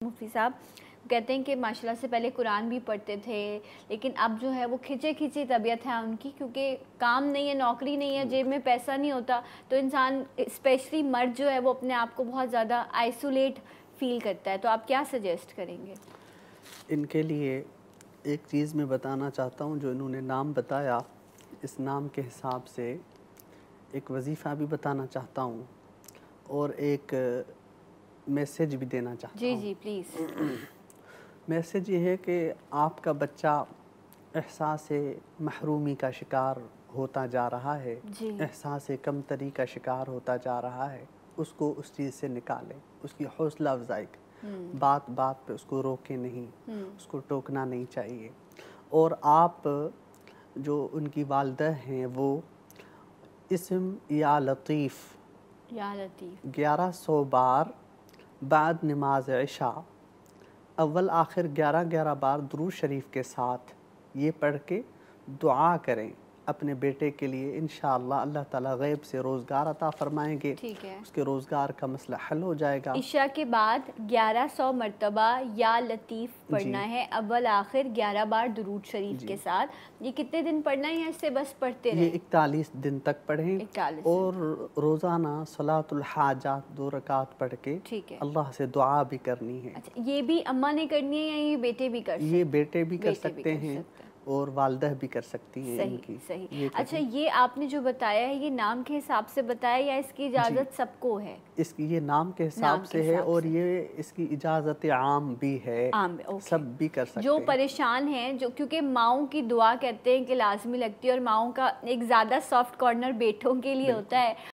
مفتی صاحب کہتے ہیں کہ ماشاءاللہ سے پہلے قرآن بھی پڑھتے تھے، لیکن اب جو ہے وہ کھچے کھچی طبیعت ہے ان کی، کیونکہ کام نہیں ہے، نوکری نہیں ہے، جیب میں پیسہ نہیں ہوتا، تو انسان اسپیشلی مرد جو ہے وہ اپنے آپ کو بہت زیادہ آئسولیٹ فیل کرتا ہے. تو آپ کیا سجیسٹ کریں گے؟ ان کے لیے ایک چیز میں بتانا چاہتا ہوں. جو انہوں نے نام بتایا، اس نام کے حساب سے ایک وظیفہ بھی بتانا چاہتا ہوں اور ایک میسیج بھی دینا چاہتا ہوں. جی پلیز. میسیج یہ ہے کہ آپ کا بچہ احساس محرومی کا شکار ہوتا جا رہا ہے، احساس کمتری کا شکار ہوتا جا رہا ہے. اس کو اس چیز سے نکالیں، اس کی حوصلہ افزائی، بات بات پہ اس کو روکے نہیں، اس کو ٹوکنا نہیں چاہیے. اور آپ جو ان کی والدہ ہیں وہ اسم یا لطیف 1100 بار بعد نماز عشاء اول آخر 11 بار درود شریف کے ساتھ یہ پڑھ کے دعا کریں اپنے بیٹے کے لیے. انشاءاللہ اللہ تعالیٰ غیب سے روزگار عطا فرمائیں گے. ٹھیک ہے. اس کے روزگار کا مسئلہ حل ہو جائے گا. عشاء کے بعد 1100 مرتبہ یا لطیف پڑھنا ہے، اول آخر 11 بار درود شریف کے ساتھ. یہ کتنے دن پڑھنا ہے یا اس سے بس پڑھتے رہیں؟ یہ 41 دن تک پڑھیں اور روزانہ صلاۃ الحاجات 2 رکعت پڑھ کے اللہ سے دعا بھی کرنی ہے. اچھا، یہ بھی اماں نے کرنی ہے یا یہ بیٹے بھی کر سکتے ہیں؟ یہ بیٹے بھی کر سکتے ہیں اور والدہ بھی کر سکتی ہیں. ان کی صحیح. اچھا، یہ آپ نے جو بتایا ہے یہ نام کے حساب سے بتایا یا اس کی اجازت سب کو ہے؟ اس کی یہ نام کے حساب سے ہے اور یہ اس کی اجازت عام بھی ہے، سب بھی کر سکتے ہیں. جو پریشان ہیں، جو کیونکہ ماؤں کی دعا کہتے ہیں کہ لازمی لگتی ہے اور ماؤں کا ایک زیادہ سافٹ کارنر بیٹوں کے لیے ہوتا ہے.